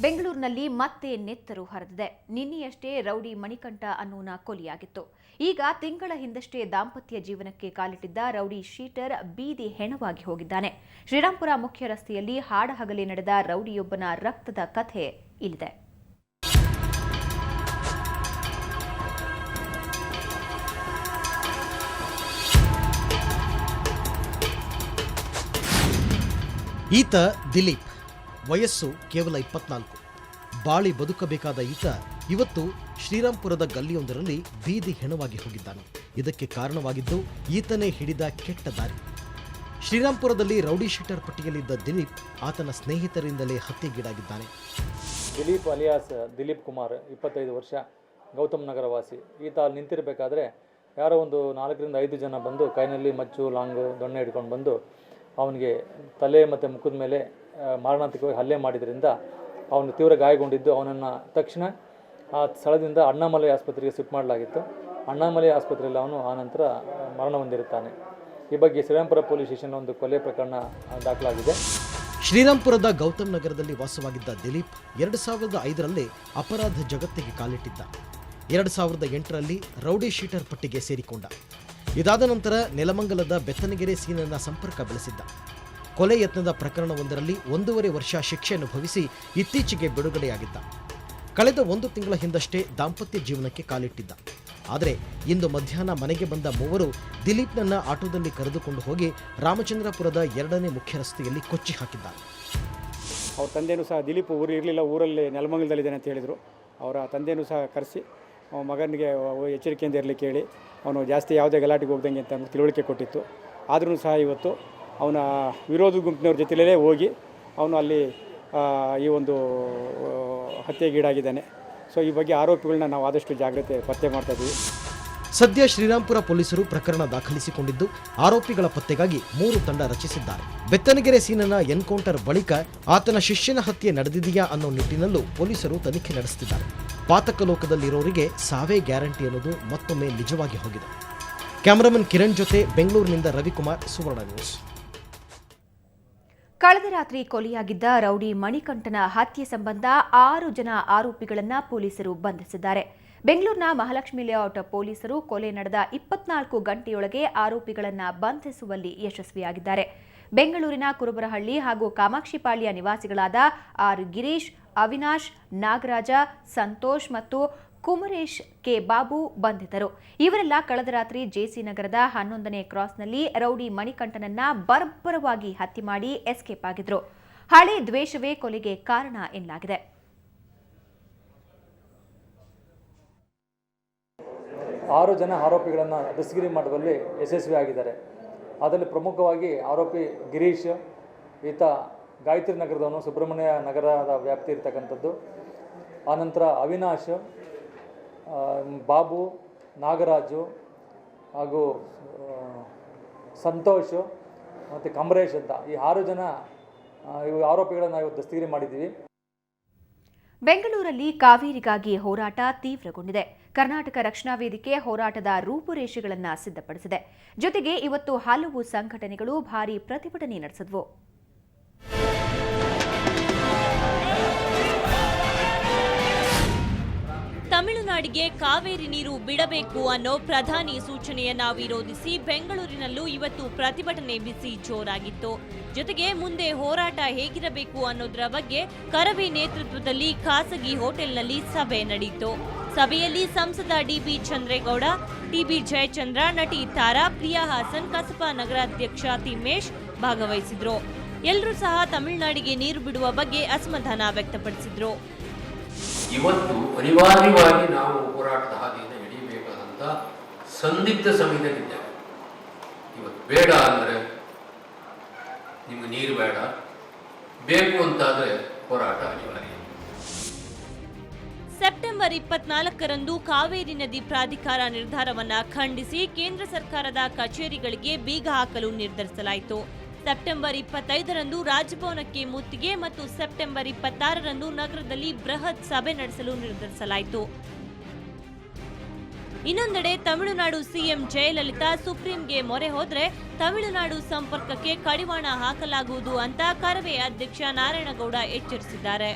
ಬೆಂಗಳೂರಿನಲ್ಲಿ ಮತ್ತೆ ನೆತ್ತರು ಹರಿದಿದೆ. ನಿನ್ನೆಯಷ್ಟೇ ರೌಡಿ ಮಣಿಕಂಠ ಅನ್ನೋನ ಕೊಲೆಯಾಗಿತ್ತು. ಈಗ ತಿಂಗಳ ಹಿಂದಷ್ಟೇ ದಾಂಪತ್ಯ ಜೀವನಕ್ಕೆ ಕಾಲಿಟ್ಟಿದ್ದ ರೌಡಿ ಶೀಟರ್ ಬೀದಿ ಹೆಣವಾಗಿ ಹೋಗಿದ್ದಾನೆ. ಶ್ರೀರಾಂಪುರ ಮುಖ್ಯ ರಸ್ತೆಯಲ್ಲಿ ಹಾಡಹಗಲೇ ನಡೆದ ರೌಡಿಯೊಬ್ಬನ ರಕ್ತದ ಕಥೆ ಇಲ್ಲಿದೆ. ಈತ ದಿಲೀಪ್, ವಯಸ್ಸು ಕೇವಲ 24. ಬಾಳಿ ಬದುಕಬೇಕಾದ ಈತ ಇವತ್ತು ಶ್ರೀರಾಂಪುರದ ಗಲ್ಲಿಯೊಂದರಲ್ಲಿ ಬೀದಿ ಹೆಣವಾಗಿ ಹೋಗಿದ್ದಾನೆ. ಇದಕ್ಕೆ ಕಾರಣವಾಗಿದ್ದು ಈತನೇ ಹಿಡಿದ ಕೆಟ್ಟ ದಾರಿ. ಶ್ರೀರಾಂಪುರದಲ್ಲಿ ರೌಡಿ ಶೀಟರ್ ಪಟ್ಟಿಯಲ್ಲಿದ್ದ ದಿಲೀಪ್ ಆತನ ಸ್ನೇಹಿತರಿಂದಲೇ ಹತ್ಯೆಗೀಡಾಗಿದ್ದಾನೆ. ದಿಲೀಪ್ ಅಲಿಯಾಸ್ ದಿಲೀಪ್ ಕುಮಾರ್, 25 ವರ್ಷ, ಗೌತಮ್ ನಗರ ವಾಸಿ. ಈತ ಅಲ್ಲಿ ನಿಂತಿರಬೇಕಾದ್ರೆ ಯಾರೋ ಒಂದು 4 ರಿಂದ 5 ಜನ ಬಂದು ಕೈನಲ್ಲಿ ಮಚ್ಚು, ಲಾಂಗು, ದೊಣ್ಣೆ ಹಿಡ್ಕೊಂಡು ಬಂದು ಅವನಿಗೆ ತಲೆ ಮತ್ತು ಮುಖದ ಮೇಲೆ ಮಾರಣಾಂತಿಕವಾಗಿ ಹಲ್ಲೆ ಮಾಡಿದ್ರಿಂದ ಅವನು ತೀವ್ರ ಗಾಯಗೊಂಡಿದ್ದು. ಅವನನ್ನು ತಕ್ಷಣ ಆ ಸ್ಥಳದಿಂದ ಅಣ್ಣಾಮಲೈ ಆಸ್ಪತ್ರೆಗೆ ಶಿಫ್ಟ್ ಮಾಡಲಾಗಿತ್ತು. ಅಣ್ಣಾಮಲೈ ಆಸ್ಪತ್ರೆಯಲ್ಲಿ ಅವನು ಆನಂತರ ಮರಣ ಹೊಂದಿರುತ್ತಾನೆ. ಈ ಬಗ್ಗೆ ಶ್ರೀರಾಂಪುರ ಪೊಲೀಸ್ ಸ್ಟೇಷನ್ ಒಂದು ಕೊಲೆ ಪ್ರಕರಣ ದಾಖಲಾಗಿದೆ. ಶ್ರೀರಾಂಪುರದ ಗೌತಮ್ ನಗರದಲ್ಲಿ ವಾಸವಾಗಿದ್ದ ದಿಲೀಪ್ 2005ರಲ್ಲಿ ಅಪರಾಧ ಜಗತ್ತಿಗೆ ಕಾಲಿಟ್ಟಿದ್ದ. 2008ರಲ್ಲಿ ರೌಡಿ ಶೀಟರ್ ಪಟ್ಟಿಗೆ ಸೇರಿಕೊಂಡ. ಇದಾದ ನಂತರ ನೆಲಮಂಗಲದ ಬೆತ್ತನಗೆರೆ ಸೀನನ್ನ ಸಂಪರ್ಕ ಬೆಳೆಸಿದ್ದ. ಕೊಲೆ ಯತ್ನದ ಪ್ರಕರಣವೊಂದರಲ್ಲಿ 1.5 ವರ್ಷ ಶಿಕ್ಷೆ ಅನುಭವಿಸಿ ಇತ್ತೀಚೆಗೆ ಬಿಡುಗಡೆಯಾಗಿದ್ದ. ಕಳೆದ 1 ತಿಂಗಳ ಹಿಂದಷ್ಟೇ ದಾಂಪತ್ಯ ಜೀವನಕ್ಕೆ ಕಾಲಿಟ್ಟಿದ್ದ. ಆದರೆ ಇಂದು ಮಧ್ಯಾಹ್ನ ಮನೆಗೆ ಬಂದ ಮೂವರು ದಿಲೀಪ್ನನ್ನ ಆಟೋದಲ್ಲಿ ಕರೆದುಕೊಂಡು ಹೋಗಿ ರಾಮಚಂದ್ರಪುರದ 2ನೇ ಮುಖ್ಯ ರಸ್ತೆಯಲ್ಲಿ ಕೊಚ್ಚಿ ಹಾಕಿದ್ದಾರೆ. ಅವ್ರ ತಂದೆಯೂ ಸಹ ದಿಲೀಪ್ ಊರು ಇರಲಿಲ್ಲ, ಊರಲ್ಲಿ ನೆಲಮಂಗಲದಲ್ಲಿದ್ದಾನೆ ಅಂತ ಹೇಳಿದರು. ಅವರ ತಂದೆಯೂ ಸಹ ಕರೆಸಿ ಮಗನಿಗೆ ಎಚ್ಚರಿಕೆಯಿಂದ ಇರಲಿಕ್ಕೆ ಹೇಳಿ ಅವನು ಜಾಸ್ತಿ ಯಾವುದೇ ಗಲಾಟೆಗೆ ಹೋಗ್ದಂಗೆ ಅಂತ ತಿಳುವಳಿಕೆ ಕೊಟ್ಟಿತ್ತು. ಆದರೂ ಸಹ ಇವತ್ತು ಅವನ ವಿರೋಧ ಗುಂಪಿನವ್ರ ಜೊತೆಯಲ್ಲೇ ಹೋಗಿ ಅವನು ಅಲ್ಲಿ ಈ ಒಂದು ಹತ್ಯೆಗೀಡಾಗಿದ್ದಾನೆ. ಸೊ ಈ ಬಗ್ಗೆ ಆರೋಪಿಗಳನ್ನ ನಾವು ಆದಷ್ಟು ಜಾಗ್ರತೆ ಪತ್ತೆ ಮಾಡ್ತಾ ಇದ್ದೀವಿ. ಸದ್ಯ ಶ್ರೀರಾಂಪುರ ಪೊಲೀಸರು ಪ್ರಕರಣ ದಾಖಲಿಸಿಕೊಂಡಿದ್ದು ಆರೋಪಿಗಳ ಪತ್ತೆಗಾಗಿ 3 ತಂಡ ರಚಿಸಿದ್ದಾರೆ. ಬೆತ್ತನಗೆರೆ ಸೀನನ ಎನ್ಕೌಂಟರ್ ಬಳಿಕ ಆತನ ಶಿಷ್ಯನ ಹತ್ಯೆ ನಡೆದಿದೆಯಾ ಅನ್ನೋ ನಿಟ್ಟಿನಲ್ಲೂ ಪೊಲೀಸರು ತನಿಖೆ ನಡೆಸುತ್ತಿದ್ದಾರೆ. ಪಾತಕ ಲೋಕದಲ್ಲಿರೋರಿಗೆ ಸಾವೇ ಗ್ಯಾರಂಟಿ ಅನ್ನೋದು ಮತ್ತೊಮ್ಮೆ ನಿಜವಾಗಿ ಹೋಗಿದೆ. ಕ್ಯಾಮರಾಮನ್ ಕಿರಣ್ ಜೊತೆ ಬೆಂಗಳೂರಿನಿಂದ ರವಿಕುಮಾರ್, ಸುವರ್ಣ ನ್ಯೂಸ್. ಕಳೆದ ರಾತ್ರಿ ಕೊಲೆಯಾಗಿದ್ದ ರೌಡಿ ಮಣಿಕಂಠನ ಹತ್ಯೆ ಸಂಬಂಧ 6 ಜನ ಆರೋಪಿಗಳನ್ನು ಪೊಲೀಸರು ಬಂಧಿಸಿದ್ದಾರೆ. ಬೆಂಗಳೂರಿನ ಮಹಾಲಕ್ಷ್ಮಿ ಲೇಔಟ್ ಪೊಲೀಸರು ಕೊಲೆ ನಡೆದ 24 ಗಂಟೆಯೊಳಗೆ ಆರೋಪಿಗಳನ್ನು ಬಂಧಿಸುವಲ್ಲಿ ಯಶಸ್ವಿಯಾಗಿದ್ದಾರೆ. ಬೆಂಗಳೂರಿನ ಕುರುಬರಹಳ್ಳಿ ಹಾಗೂ ಕಾಮಾಕ್ಷಿಪಾಳ್ಯ ನಿವಾಸಿಗಳಾದ ಆರ್ ಗಿರೀಶ್, ಅವಿನಾಶ್, ನಾಗರಾಜ, ಸಂತೋಷ್ ಮತ್ತು ಕುಮರೇಶ್ ಕೆ ಬಾಬು ಬಂಧಿತರು. ಇವರೆಲ್ಲ ಕಳೆದ ರಾತ್ರಿ ಜೆಸಿ ನಗರದ 11ನೇ ಕ್ರಾಸ್ನಲ್ಲಿ ರೌಡಿ ಮಣಿಕಂಠನನ್ನ ಬರ್ಬರವಾಗಿ ಹತ್ಯೆ ಮಾಡಿ ಎಸ್ಕೇಪ್ ಆಗಿದ್ರು. ಹಳೆ ದ್ವೇಷವೇ ಕೊಲೆಗೆ ಕಾರಣ ಎನ್ನಲಾಗಿದೆ. ಆರು ಜನ ಆರೋಪಿಗಳನ್ನು ದಸ್ತಗಿರಿ ಮಾಡುವಲ್ಲಿ ಯಶಸ್ವಿಯಾಗಿದ್ದಾರೆ. ಅದರಲ್ಲಿ ಪ್ರಮುಖವಾಗಿ ಆರೋಪಿ ಗಿರೀಶ್, ಈತ ಗಾಯತ್ರಿ ನಗರದವನು, ಸುಬ್ರಹ್ಮಣ್ಯ ನಗರದ ವ್ಯಾಪ್ತಿ ಇರ್ತಕ್ಕಂಥದ್ದು. ಆನಂತರ ಅವಿನಾಶ್, ಬಾಬು, ನಾಗರಾಜು ಹಾಗೂ ಸಂತೋಷ್ ಮತ್ತು ಕಮರೇಶ್ ಅಂತ ಈ 6 ಜನ ಆರೋಪಿಗಳನ್ನು ಇವತ್ತು ದಸ್ತಗಿರಿ ಮಾಡಿದ್ದೀವಿ. ಬೆಂಗಳೂರಲ್ಲಿ ಕಾವೇರಿಗಾಗಿ ಹೋರಾಟ ತೀವ್ರಗೊಂಡಿದೆ. ಕರ್ನಾಟಕ ರಕ್ಷಣಾ ವೇದಿಕೆ ಹೋರಾಟದ ರೂಪುರೇಷೆಗಳನ್ನು ಸಿದ್ಧಪಡಿಸಿದೆ. ಜೊತೆಗೆ ಇವತ್ತು ಹಲವು ಸಂಘಟನೆಗಳು ಭಾರೀ ಪ್ರತಿಭಟನೆ ನಡೆಸಿದವು. ತಮಿಳುನಾಡಿಗೆ ಕಾವೇರಿ ನೀರು ಬಿಡಬೇಕು ಅನ್ನೋ ಪ್ರಧಾನಿ ಸೂಚನೆಯನ್ನ ವಿರೋಧಿಸಿ ಬೆಂಗಳೂರಿನಲ್ಲೂ ಇವತ್ತು ಪ್ರತಿಭಟನೆ ಬಿಸಿ ಜೋರಾಗಿತ್ತು. ಜೊತೆಗೆ ಮುಂದೆ ಹೋರಾಟ ಹೇಗಿರಬೇಕು ಅನ್ನೋದರ ಬಗ್ಗೆ ಕರವೇ ನೇತೃತ್ವದಲ್ಲಿ ಖಾಸಗಿ ಹೋಟೆಲ್ನಲ್ಲಿ ಸಭೆ ನಡೆಯಿತು. ಸಭೆಯಲ್ಲಿ ಸಂಸದ ಡಿಬಿ ಚಂದ್ರೇಗೌಡ, ಟಿಬಿ ಜಯಚಂದ್ರ, ನಟಿ ತಾರಾ, ಪ್ರಿಯಾ ಹಾಸನ್, ಕಸಬಾ ನಗರಾಧ್ಯಕ್ಷ ತಿಮ್ಮೇಶ್ ಭಾಗವಹಿಸಿದ್ರು. ಎಲ್ಲರೂ ಸಹ ತಮಿಳುನಾಡಿಗೆ ನೀರು ಬಿಡುವ ಬಗ್ಗೆ ಅಸಮಾಧಾನ ವ್ಯಕ್ತಪಡಿಸಿದ್ರು. ಇವತ್ತು ಅನಿವಾರ್ಯವಾಗಿ ನಾವು ಹೋರಾಟದ ಹಾದಿಯನ್ನು ಹಿಡಿಯಬೇಕಾದಂಥ ಸಂದಿಗ್ಧ ಸಮಯದಲ್ಲಿದ್ದೇವೆ. ಇವತ್ತು ಬೇಡ ಅಂದರೆ ನಿಮಗೆ ನೀರು ಬೇಡ, ಬೇಕು ಅಂತಾದರೆ ಹೋರಾಟ ಅನಿವಾರ್ಯ. ಸೆಪ್ಟೆಂಬರ್ 24ರಂದು ಕಾವೇರಿ ನದಿ ಪ್ರಾಧಿಕಾರ ನಿರ್ಧಾರವನ್ನ ಖಂಡಿಸಿ ಕೇಂದ್ರ ಸರ್ಕಾರದ ಕಚೇರಿಗಳಿಗೆ ಬೀಗ ಹಾಕಲು ನಿರ್ಧರಿಸಲಾಯಿತು. ಸೆಪ್ಟೆಂಬರ್ 25ರಂದು ರಾಜಭವನಕ್ಕೆ ಮುತ್ತಿಗೆ ಮತ್ತು ಸೆಪ್ಟೆಂಬರ್ 26ರಂದು ನಗರದಲ್ಲಿ ಬೃಹತ್ ಸಭೆ ನಡೆಸಲು ನಿರ್ಧರಿಸಲಾಯಿತು. ಇನ್ನೊಂದೆಡೆ ತಮಿಳುನಾಡು ಸಿಎಂ ಜಯಲಲಿತಾ ಸುಪ್ರೀಂಗೆ ಮೊರೆ ಹೋದ್ರೆ ತಮಿಳುನಾಡು ಸಂಪರ್ಕಕ್ಕೆ ಕಡಿವಾಣ ಹಾಕಲಾಗುವುದು ಅಂತ ಕರವೇ ಅಧ್ಯಕ್ಷ ನಾರಾಯಣಗೌಡ ಎಚ್ಚರಿಸಿದ್ದಾರೆ.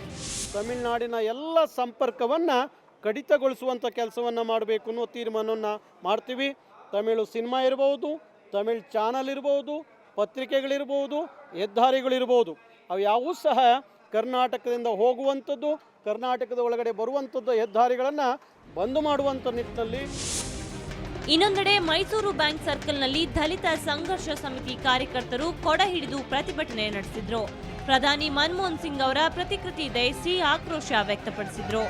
ತಮಿಳುನಾಡಿನ ಎಲ್ಲ ಸಂಪರ್ಕವನ್ನು ಕಡಿತಗೊಳಿಸುವಂಥ ಕೆಲಸವನ್ನು ಮಾಡಬೇಕು ಅನ್ನೋ ತೀರ್ಮಾನವನ್ನು ಮಾಡ್ತೀವಿ. ತಮಿಳು ಸಿನಿಮಾ ಇರ್ಬೋದು, ತಮಿಳ್ ಚಾನಲ್ ಇರ್ಬೋದು, ಪತ್ರಿಕೆಗಳಿರ್ಬೋದು, ಹೆದ್ದಾರಿಗಳಿರ್ಬೋದು, ಅವು ಯಾವೂ ಸಹ ಕರ್ನಾಟಕದಿಂದ ಹೋಗುವಂಥದ್ದು, ಕರ್ನಾಟಕದ ಒಳಗಡೆ ಬರುವಂಥದ್ದು ಹೆದ್ದಾರಿಗಳನ್ನು ಬಂದ್ ಮಾಡುವಂಥ ನಿಟ್ಟಿನಲ್ಲಿ. ಇನ್ನೊಂದೆಡೆ ಮೈಸೂರು ಬ್ಯಾಂಕ್ ಸರ್ಕಲ್ನಲ್ಲಿ ದಲಿತ ಸಂಘರ್ಷ ಸಮಿತಿ ಕಾರ್ಯಕರ್ತರು ಕೊಡ ಹಿಡಿದು ಪ್ರತಿಭಟನೆ ನಡೆಸಿದ್ರು. ಪ್ರಧಾನಿ ಮನಮೋಹನ್ ಸಿಂಗ್ ಅವರ ಪ್ರತಿಕೃತಿ ದಹಿಸಿ ಆಕ್ರೋಶ ವ್ಯಕ್ತಪಡಿಸಿದ್ರು.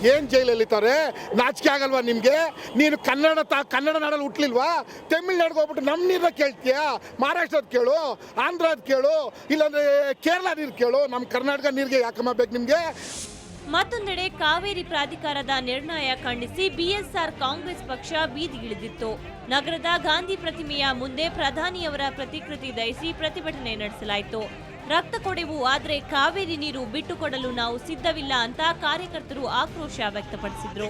ಏನು ಜೈಲಲ್ಲಿದ್ದಾರೆ? ನಾಚಿಕೆ ಆಗಲ್ವಾ ನಿಮಗೆ? ನೀನು ಕನ್ನಡ ನಾಡಲ್ಲಿ ಹುಟ್ಲಿಲ್ವಾ? ತಮಿಳ್ನಾಡಿಗೆ ಹೋಗ್ಬಿಟ್ಟು ನಮ್ಮ ನೀರನ್ನ ಕೇಳ್ತೀಯಾ? ಮಹಾರಾಷ್ಟ್ರದ ಕೇಳು, ಆಂಧ್ರದ ಕೇಳು, ಇಲ್ಲಾಂದ್ರೆ ಕೇರಳ ನೀರು ಕೇಳು. ನಮ್ಮ ಕರ್ನಾಟಕ ನೀರಿಗೆ ಯಾಕಮ್ಮ ಬೇಕು ನಿಮಗೆ? ಮತ್ತೊಂದೆಡೆ ಕಾವೇರಿ ಪ್ರಾಧಿಕಾರದ ನಿರ್ಣಯ ಖಂಡಿಸಿ ಬಿಎಸ್ಆರ್ ಕಾಂಗ್ರೆಸ್ ಪಕ್ಷ ಬೀದಿಗಿಳಿದಿತ್ತು. ನಗರದ ಗಾಂಧಿ ಪ್ರತಿಮೆಯ ಮುಂದೆ ಪ್ರಧಾನಿಯವರ ಪ್ರತಿಕೃತಿ ದಹಿಸಿ ಪ್ರತಿಭಟನೆ ನಡೆಸಲಾಯಿತು. ರಕ್ತ ಕೊಡೆವು ಆದರೆ ಕಾವೇರಿ ನೀರು ಬಿಟ್ಟುಕೊಡಲು ನಾವು ಸಿದ್ಧವಿಲ್ಲ ಅಂತ ಕಾರ್ಯಕರ್ತರು ಆಕ್ರೋಶ ವ್ಯಕ್ತಪಡಿಸಿದ್ರು.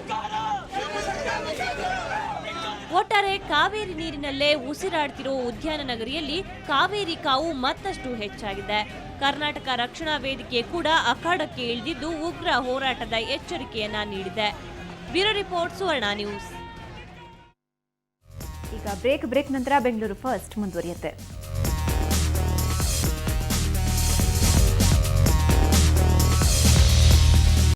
ಒಟ್ಟಾರೆ ಕಾವೇರಿ ನೀರಿನಲ್ಲೇ ಉಸಿರಾಡ್ತಿರೋ ಉದ್ಯಾನ ನಗರಿಯಲ್ಲಿ ಕಾವೇರಿ ಕಾವು ಮತ್ತಷ್ಟು ಹೆಚ್ಚಾಗಿದೆ. ಕರ್ನಾಟಕ ರಕ್ಷಣಾ ವೇದಿಕೆ ಕೂಡ ಅಖಾಡಕ್ಕೆ ಇಳಿದಿದ್ದು ಉಗ್ರ ಹೋರಾಟದ ಎಚ್ಚರಿಕೆಯನ್ನ ನೀಡಿದೆ. ಬ್ಯೂರೋ ರಿಪೋರ್ಟ್ ಸುವರ್ಣ ನ್ಯೂಸ್. ಈಗ ಬ್ರೇಕ್ ನಂತರ ಬೆಂಗಳೂರು ಫಸ್ಟ್ ಮುಂದುವರಿಯುತ್ತೆ.